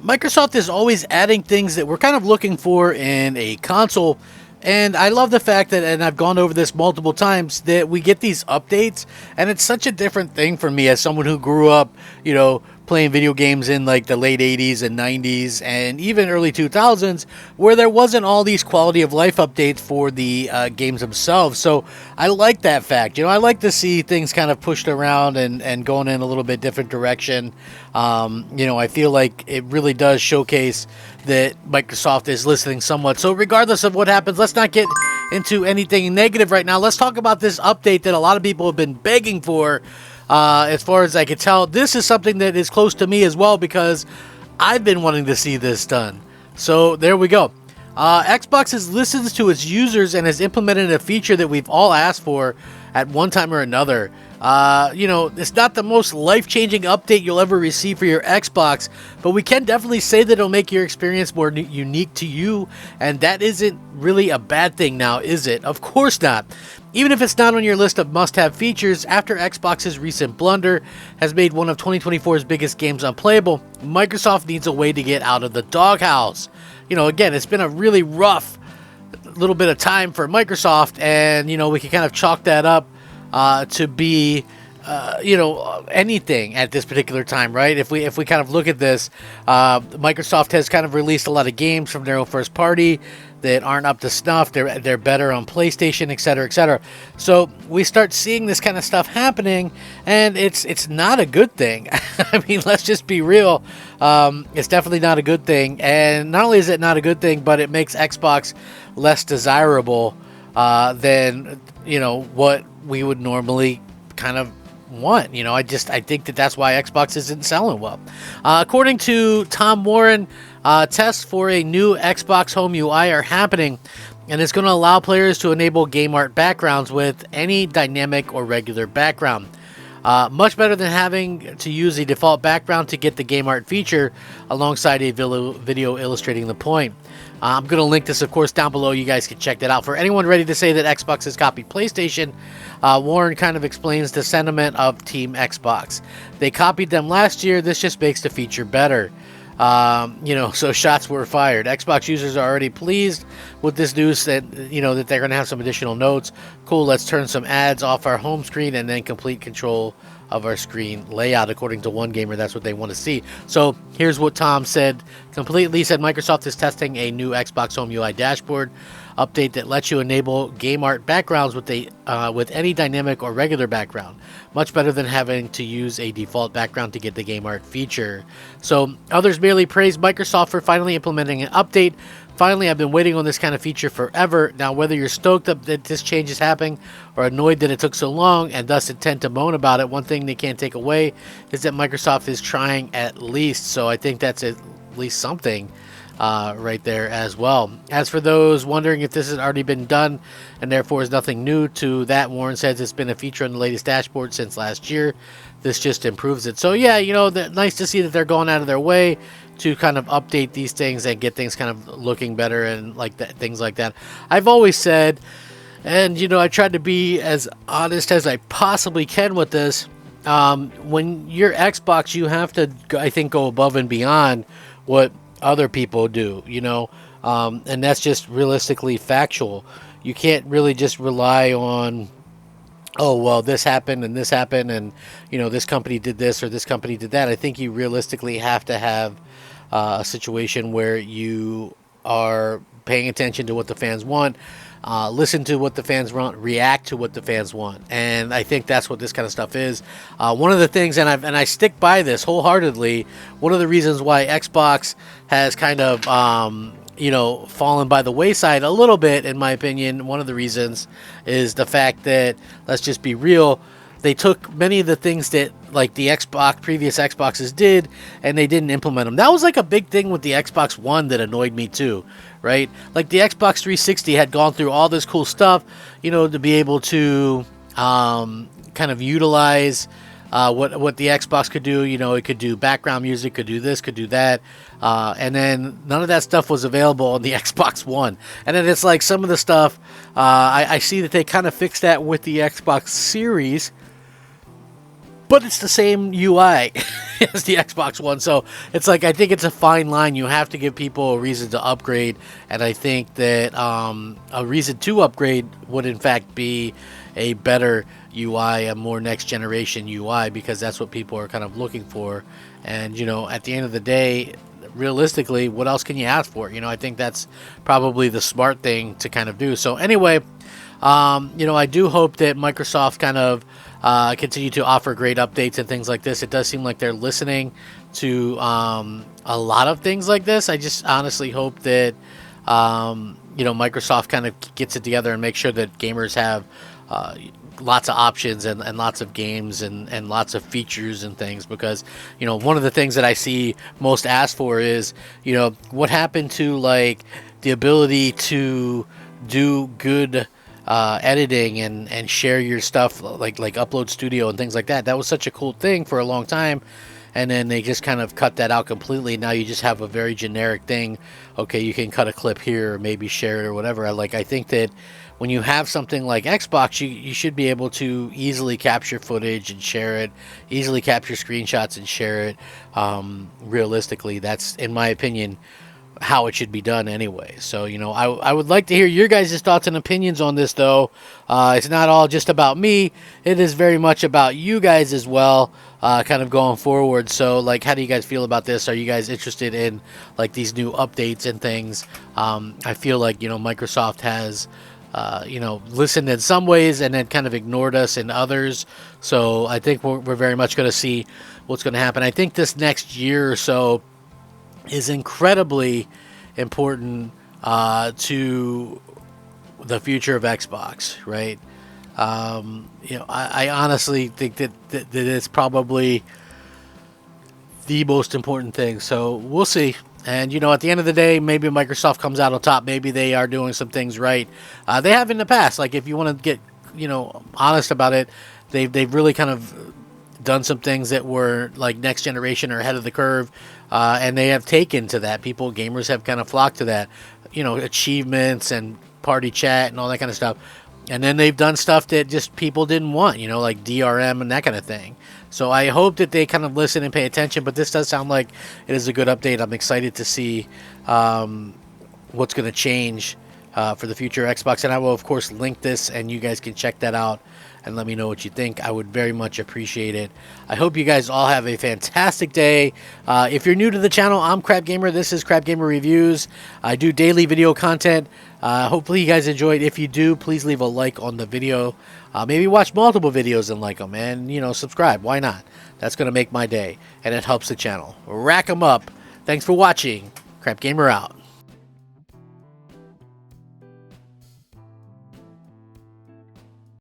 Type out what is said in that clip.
Microsoft is always adding things that we're kind of looking for in a console. And I love the fact that, and I've gone over this multiple times, that we get these updates, and it's such a different thing for me as someone who grew up, playing video games in like the late 80s and 90s and even early 2000s, where there wasn't all these quality of life updates for the games themselves. So I like that fact. I like to see things kind of pushed around and going in a little bit different direction. I feel like it really does showcase that Microsoft is listening somewhat. So regardless of what happens, let's not get into anything negative right now. Let's talk about this update that a lot of people have been begging for. As far as I can tell, this is something that is close to me as well, because I've been wanting to see this done. So there we go. Xbox listens to its users and has implemented a feature that we've all asked for at one time or another. It's not the most life-changing update you'll ever receive for your Xbox, but we can definitely say that it'll make your experience more unique to you, and that isn't really a bad thing now, is it? Of course not. Even if it's not on your list of must-have features, after Xbox's recent blunder has made one of 2024's biggest games unplayable, Microsoft needs a way to get out of the doghouse. Again, it's been a really rough little bit of time for Microsoft, and, we can kind of chalk that up to be, anything at this particular time, right? If we kind of look at this, Microsoft has kind of released a lot of games from their own first party that aren't up to snuff. They're better on PlayStation, et cetera, et cetera. So we start seeing this kind of stuff happening, and it's not a good thing. I mean, let's just be real. It's definitely not a good thing. And not only is it not a good thing, but it makes Xbox less desirable than what we would normally kind of want. I think that's why Xbox isn't selling well. According to Tom Warren, tests for a new Xbox Home UI are happening, and it's going to allow players to enable game art backgrounds with any dynamic or regular background. Much better than having to use a default background to get the game art feature alongside a video illustrating the point. I'm going to link this, of course, down below. You guys can check that out. For anyone ready to say that Xbox has copied PlayStation, Warren kind of explains the sentiment of Team Xbox. They copied them last year. This just makes the feature better. So shots were fired. Xbox users are already pleased with this news that they're going to have some additional notes. Cool, let's turn some ads off our home screen and then complete control of our screen layout. According to one gamer, that's what they want to see. So here's what Tom said. Completely said Microsoft is testing a new Xbox Home UI dashboard update that lets you enable game art backgrounds with any dynamic or regular background. Much better than having to use a default background to get the game art feature. So others merely praised Microsoft for finally implementing an update. Finally, I've been waiting on this kind of feature forever. Now, whether you're stoked up that this change is happening or annoyed that it took so long and thus intend to moan about it, one thing they can't take away is that Microsoft is trying at least. So I think that's at least something right there as well. As for those wondering if this has already been done and therefore is nothing new to that, Warren says it's been a feature on the latest dashboard since last year. This just improves it. So yeah, nice to see that they're going out of their way to kind of update these things and get things kind of looking better and like that, things like that. I've always said, and I tried to be as honest as I possibly can with this. When you're Xbox, you have to, I think, go above and beyond what other people do, and that's just realistically factual. You can't really just rely on, oh, well, this happened and this company did this or this company did that. I think you realistically have to have a situation where you are paying attention to what the fans want, listen to what the fans want, react to what the fans want. And I think that's what this kind of stuff is. One of the things, and I stick by this wholeheartedly, one of the reasons why Xbox has kind of fallen by the wayside a little bit, in my opinion, one of the reasons is the fact that, let's just be real, they took many of the things that like the previous Xboxes did, and they didn't implement them. That was like a big thing with the Xbox One that annoyed me too, right? Like the Xbox 360 had gone through all this cool stuff, to be able to kind of utilize what the Xbox could do. It could do background music, could do this, could do that. And then none of that stuff was available on the Xbox One. And then it's like some of the stuff, I see that they kind of fixed that with the Xbox Series. but it's the same UI as the Xbox One. So it's like, I think it's a fine line. You have to give people a reason to upgrade, and I think that a reason to upgrade would in fact be a better UI, a more next generation UI, because that's what people are kind of looking for. And at the end of the day, realistically, what else can you ask for? I think that's probably the smart thing to kind of do. So anyway, I do hope that Microsoft kind of continue to offer great updates and things like this. It does seem like they're listening to a lot of things like this. I just honestly hope that Microsoft kind of gets it together and makes sure that gamers have lots of options and lots of games and lots of features and things, because one of the things that I see most asked for is what happened to like the ability to do good editing and share your stuff, like Upload Studio and things like that. That was such a cool thing for a long time, and then they just kind of cut that out completely. Now you just have a very generic thing. Okay, you can cut a clip here or maybe share it or whatever. I think that when you have something like Xbox, you should be able to easily capture footage and share it, easily capture screenshots and share it. Realistically, that's, in my opinion, how it should be done anyway. So, I would like to hear your guys' thoughts and opinions on this, though. It's not all just about me. It is very much about you guys as well, kind of going forward. So, how do you guys feel about this? Are you guys interested in, these new updates and things? I feel like, Microsoft has listened in some ways and then kind of ignored us in others. So I think we're very much going to see what's going to happen. I think this next year or so is incredibly important to the future of Xbox, right? I honestly think that it's probably the most important thing. So we'll see. And, at the end of the day, maybe Microsoft comes out on top. Maybe they are doing some things right. They have in the past. If you want to get, honest about it, they've really kind of done some things that were, next generation or ahead of the curve. And they have taken to that. Gamers have kind of flocked to that. Achievements and party chat and all that kind of stuff. And then they've done stuff that just people didn't want, like DRM and that kind of thing. So I hope that they kind of listen and pay attention, but this does sound like it is a good update. I'm excited to see what's going to change for the future Xbox. And I will, of course, link this, and you guys can check that out and let me know what you think. I would very much appreciate it. I hope you guys all have a fantastic day. If you're new to the channel, I'm Crap Gamer. This is Crap Gamer Reviews. I do daily video content. Hopefully you guys enjoyed. If you do, please leave a like on the video. Maybe watch multiple videos and like them, and subscribe. Why not? That's going to make my day, and it helps the channel. Rack 'em up. Thanks for watching. Crap Gamer out.